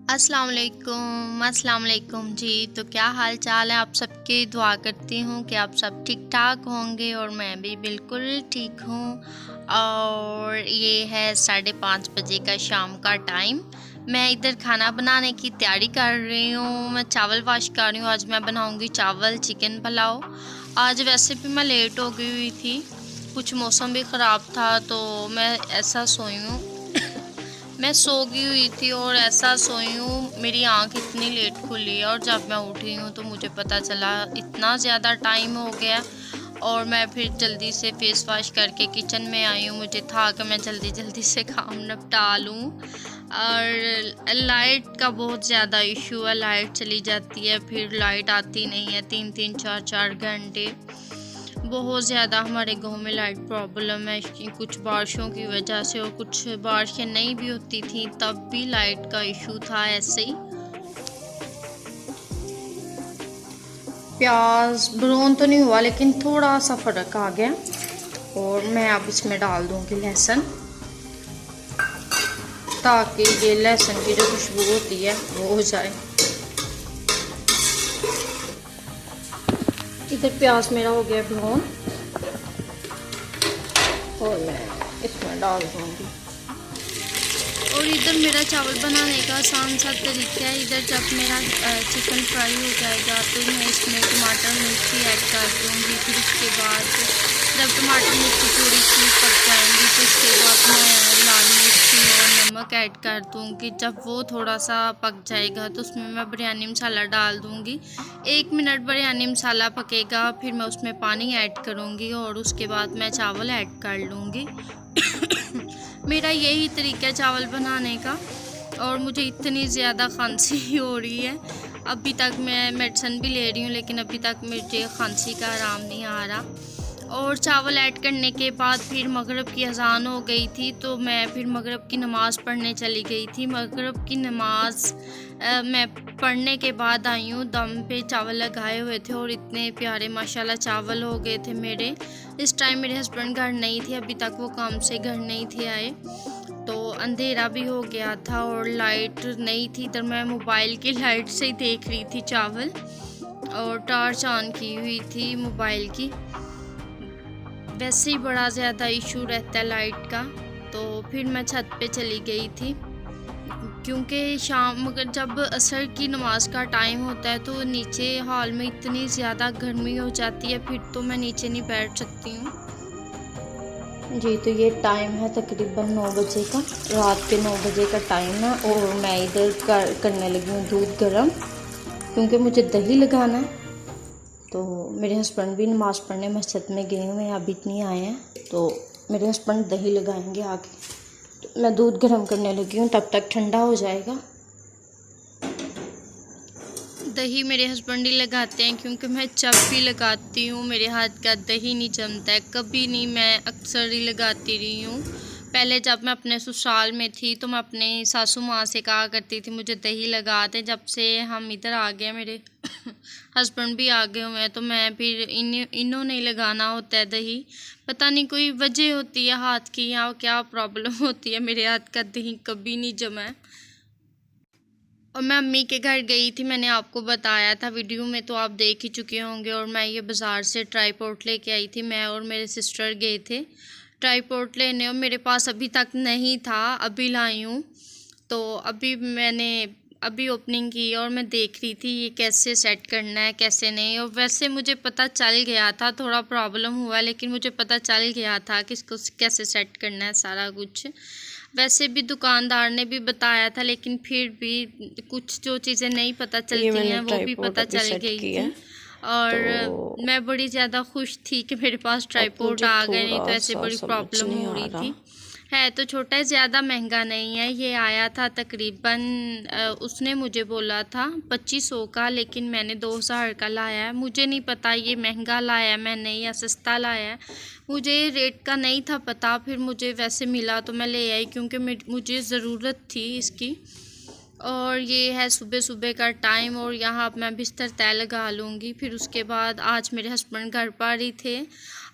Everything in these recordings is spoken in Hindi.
अस्सलाम वालेकुम जी। तो क्या हाल चाल है आप सबके। दुआ करती हूँ कि आप सब ठीक ठाक होंगे और मैं भी बिल्कुल ठीक हूँ। और ये है 5:30 बजे का शाम का टाइम। मैं इधर खाना बनाने की तैयारी कर रही हूँ। मैं चावल वाश कर रही हूँ। आज मैं बनाऊँगी चावल चिकन पुलाव। आज वैसे भी मैं लेट हो गई हुई थी, कुछ मौसम भी ख़राब था तो मैं ऐसा सोई हूँ। मैं सो गई हुई थी और ऐसा सोई हूँ, मेरी आँख इतनी लेट खुली है और जब मैं उठी हूँ तो मुझे पता चला इतना ज़्यादा टाइम हो गया। और मैं फिर जल्दी से फेस वॉश करके किचन में आई हूँ। मुझे था कि मैं जल्दी जल्दी से काम निपटा लूँ। और लाइट का बहुत ज़्यादा इशू है, लाइट चली जाती है फिर लाइट आती नहीं है 3-3 4-4 घंटे। बहुत ज़्यादा हमारे गांव में लाइट प्रॉब्लम है कुछ बारिशों की वजह से, और कुछ बारिशें नहीं भी होती थी तब भी लाइट का इशू था ऐसे ही। प्याज ब्राउन तो नहीं हुआ लेकिन थोड़ा सा फ़र्क आ गया। और मैं अब इसमें डाल दूंगी लहसुन, ताकि ये लहसुन की जो खुशबू होती है वो हो जाए। इधर प्याज मेरा हो गया ब्राउन और मैं इसमें डाल दूँगी। और इधर मेरा चावल बनाने का आसान सा तरीका है। इधर जब मेरा चिकन फ्राई हो जाएगा तो मैं इसमें टमाटर मिर्ची ऐड कर दूँगी। फिर उसके बाद जब टमाटर मिर्ची थोड़ी सी पक जाएंगी तो उसके बाद मैं लाल मिर्ची और नमक ऐड कर दूँगी। जब वो थोड़ा सा पक जाएगा तो उसमें मैं बिरयानी मसाला डाल दूँगी। 1 मिनट बिरयानी मसाला पकेगा, फिर मैं उसमें पानी ऐड करूँगी और उसके बाद मैं चावल ऐड कर लूँगी। मेरा यही तरीका है चावल बनाने का। और मुझे इतनी ज़्यादा खांसी हो रही है, अभी तक मैं मेडिसिन भी ले रही हूँ लेकिन अभी तक मुझे खांसी का आराम नहीं आ रहा। और चावल ऐड करने के बाद फिर मगरिब की अज़ान हो गई थी तो मैं फिर मगरिब की नमाज़ पढ़ने चली गई थी। मगरिब की नमाज़ मैं पढ़ने के बाद आई हूँ। दम पे चावल लगाए हुए थे और इतने प्यारे माशाल्लाह चावल हो गए थे मेरे। इस टाइम मेरे हस्बैंड घर नहीं थे, अभी तक वो काम से घर नहीं थे आए, तो अंधेरा भी हो गया था और लाइट नहीं थी। इधर मैं मोबाइल की लाइट से ही देख रही थी चावल और टॉर्च ऑन की हुई थी मोबाइल की। वैसे ही बड़ा ज़्यादा इशू रहता है लाइट का। तो फिर मैं छत पे चली गई थी क्योंकि शाम अगर जब असर की नमाज का टाइम होता है तो नीचे हॉल में इतनी ज़्यादा गर्मी हो जाती है, फिर तो मैं नीचे नहीं बैठ सकती हूँ जी। तो ये टाइम है तकरीबन 9 बजे का, रात के 9 बजे का टाइम है। और मैं इधर करने लगी हूँ दूध गर्म, क्योंकि मुझे दही लगाना है। तो मेरे हस्बैंड भी नमाज़ पढ़ने मस्जिद में गए हुए हैं, अभी नहीं आए हैं, तो मेरे हस्बैंड दही लगाएंगे आगे। तो मैं दूध गर्म करने लगी हूँ, तब तक ठंडा हो जाएगा। दही मेरे हस्बैंड ही लगाते हैं क्योंकि मैं जब भी लगाती हूँ मेरे हाथ का दही नहीं जमता है, कभी नहीं। मैं अक्सर ही लगाती रही हूँ। पहले जब मैं अपने ससुराल में थी तो मैं अपने सासू माँ से कहा करती थी मुझे दही लगा दे। जब से हम इधर आ गए, मेरे हस्बैंड भी आ गए हुए हैं, तो मैं फिर इन्होंने ही लगाना होता है दही। पता नहीं कोई वजह होती है हाथ की या क्या प्रॉब्लम होती है, मेरे हाथ का दही कभी नहीं जमा है। और मैं अम्मी के घर गई थी, मैंने आपको बताया था वीडियो में, तो आप देख ही चुके होंगे। और मैं ये बाज़ार से ट्राईपॉड लेके आई थी, मैं और मेरे सिस्टर गए थे ट्राईपॉड लेने, और मेरे पास अभी तक नहीं था, अभी लाई हूँ। तो अभी मैंने अभी ओपनिंग की और मैं देख रही थी ये कैसे सेट करना है कैसे नहीं। और वैसे मुझे पता चल गया था, थोड़ा प्रॉब्लम हुआ लेकिन मुझे पता चल गया था कि इसको कैसे सेट करना है सारा कुछ। वैसे भी दुकानदार ने भी बताया था लेकिन फिर भी कुछ जो चीज़ें नहीं पता चलती हैं वो भी पता चल गई थी। और तो मैं बड़ी ज़्यादा खुश थी कि मेरे पास ट्राईपॉड आ गए, नहीं तो ऐसे बड़ी प्रॉब्लम हो रही थी। है तो छोटा है, ज़्यादा महंगा नहीं है। ये आया था तकरीबन उसने मुझे बोला था 2500 का, लेकिन मैंने 2000 का लाया है। मुझे नहीं पता ये महंगा लाया मैंने या सस्ता लाया है, मुझे रेट का नहीं था पता। फिर मुझे वैसे मिला तो मैं ले आई क्योंकि मुझे ज़रूरत थी इसकी। और ये है सुबह सुबह का टाइम और यहाँ अब मैं बिस्तर तय लगा लूँगी। फिर उसके बाद आज मेरे हस्बैंड घर पर ही थे,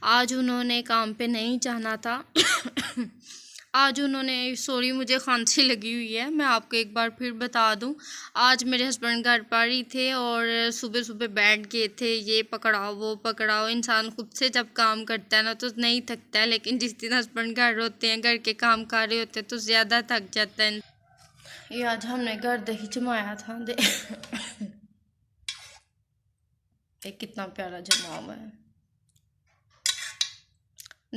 आज उन्होंने काम पे नहीं जाना था। आज उन्होंने, सॉरी मुझे खांसी लगी हुई है, मैं आपको एक बार फिर बता दूं, आज मेरे हस्बैंड घर पर ही थे और सुबह सुबह बैठ गए थे, ये पकड़ाओ वो पकड़ाओ। इंसान खुद से जब काम करता है ना तो नहीं थकता है, लेकिन जिस दिन हस्बैंड घर होते हैं, घर के काम कर रहे होते हैं तो ज़्यादा थक जाता है। ये आज हमने घर दही जमाया था, कितना प्यारा जमा हुआ है।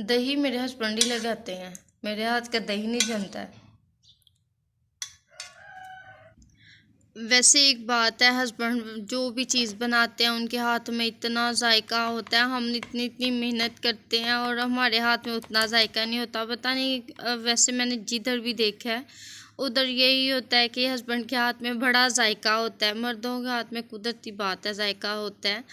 दही मेरे हस्बैंड ही लगाते हैं, मेरे हाथ का दही नहीं जमता है। वैसे एक बात है, हस्बैंड जो भी चीज़ बनाते हैं उनके हाथ में इतना जायका होता है, हम इतनी इतनी मेहनत करते हैं और हमारे हाथ में उतना जायका नहीं होता। पता नहीं, वैसे मैंने जिधर भी देखा है उधर यही होता है कि हस्बैंड के हाथ में बड़ा जायका होता है, मर्दों के हाथ में कुदरती बात है जायका होता है।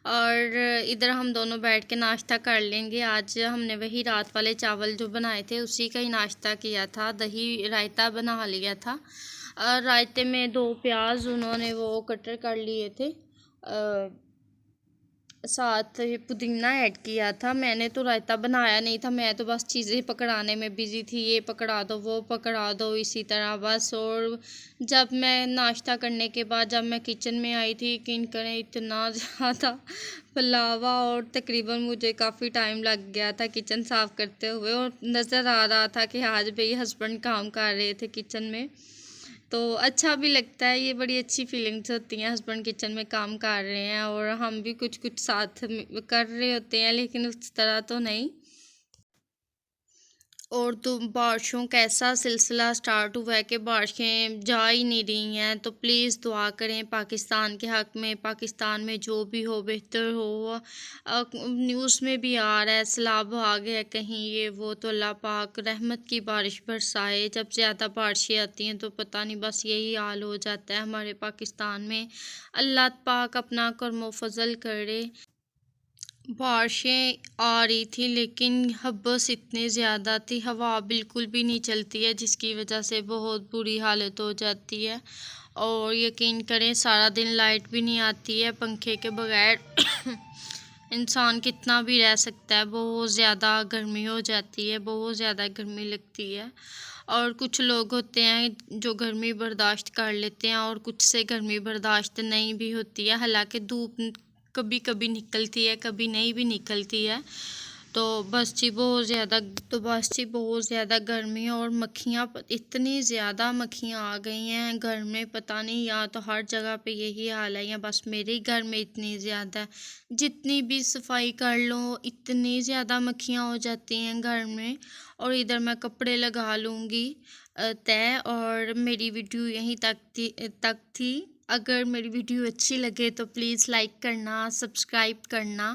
और इधर हम दोनों बैठ के नाश्ता कर लेंगे। आज हमने वही रात वाले चावल जो बनाए थे उसी का ही नाश्ता किया था, दही रायता बना लिया था। रायते में 2 प्याज उन्होंने वो कटर कर लिए थे, साथ पुदीना ऐड किया था। मैंने तो रायता बनाया नहीं था, मैं तो बस चीज़ें पकड़ाने में बिज़ी थी, ये पकड़ा दो वो पकड़ा दो इसी तरह बस। और जब मैं नाश्ता करने के बाद जब मैं किचन में आई थी, किन करें इतना ज़्यादा फैलावा और तकरीबन मुझे काफ़ी टाइम लग गया था किचन साफ़ करते हुए। और नज़र आ रहा था कि आज भाई हस्बैंड काम कर रहे थे किचन में, तो अच्छा भी लगता है, ये बड़ी अच्छी फीलिंग्स होती हैं। हस्बैंड किचन में काम कर रहे हैं और हम भी कुछ कुछ साथ में कर रहे होते हैं, लेकिन उस तरह तो नहीं। और तो बारिशों का ऐसा सिलसिला स्टार्ट हुआ है कि बारिशें जा ही नहीं रही हैं, तो प्लीज़ दुआ करें पाकिस्तान के हक़ में। पाकिस्तान में जो भी हो बेहतर हो। न्यूज़ में भी आ रहा है सैलाब आ गया कहीं ये वो, तो अल्लाह पाक रहमत की बारिश बरसाए। जब ज़्यादा बारिशें आती हैं तो पता नहीं बस यही हाल हो जाता है हमारे पाकिस्तान में। अल्लाह पाक अपना करमो फजल करे। बारिशें आ रही थी लेकिन हब्बस इतनी ज़्यादा थी, हवा बिल्कुल भी नहीं चलती है, जिसकी वजह से बहुत बुरी हालत हो जाती है। और यकीन करें सारा दिन लाइट भी नहीं आती है, पंखे के बगैर इंसान कितना भी रह सकता है। बहुत ज़्यादा गर्मी हो जाती है, बहुत ज़्यादा गर्मी लगती है। और कुछ लोग होते हैं जो गर्मी बर्दाश्त कर लेते हैं और कुछ से गर्मी बर्दाश्त नहीं भी होती है। हालांकि धूप कभी कभी निकलती है, कभी नहीं भी निकलती है। तो बस जी बहुत ज़्यादा गर्मी है और मक्खियाँ इतनी ज़्यादा मक्खियाँ आ गई हैं घर में, पता नहीं, यहाँ तो हर जगह पे यही हाल है या बस मेरे ही घर में इतनी ज़्यादा है। जितनी भी सफाई कर लो इतनी ज़्यादा मक्खियाँ हो जाती हैं घर में। और इधर मैं कपड़े लगा लूँगी तय। और मेरी वीडियो यहीं तक थी। अगर मेरी वीडियो अच्छी लगे तो प्लीज़ लाइक करना, सब्सक्राइब करना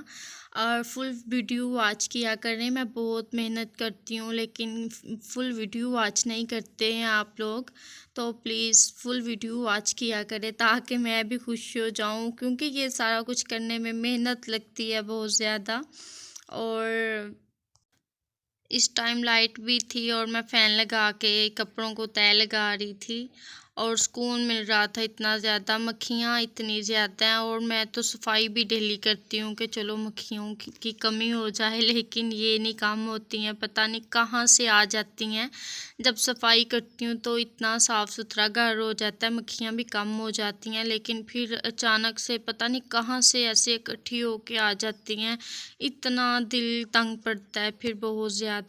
और फुल वीडियो वॉच किया करें। मैं बहुत मेहनत करती हूँ लेकिन फुल वीडियो वॉच नहीं करते हैं आप लोग, तो प्लीज़ फुल वीडियो वॉच किया करें ताकि मैं भी खुश हो जाऊँ, क्योंकि ये सारा कुछ करने में मेहनत लगती है बहुत ज़्यादा। और इस टाइम लाइट भी थी और मैं फ़ैन लगा के कपड़ों को तय लगा रही थी और सुकून मिल रहा था। इतना ज़्यादा मक्खियाँ इतनी ज़्यादा हैं और मैं तो सफाई भी डेली करती हूँ कि चलो मक्खियों की कमी हो जाए, लेकिन ये नहीं काम होती हैं, पता नहीं कहाँ से आ जाती हैं। जब सफाई करती हूँ तो इतना साफ़ सुथरा घर हो जाता है, मक्खियाँ भी कम हो जाती हैं, लेकिन फिर अचानक से पता नहीं कहाँ से ऐसे इकट्ठी होके आ जाती हैं। इतना दिल तंग पड़ता है फिर बहुत ज़्यादा।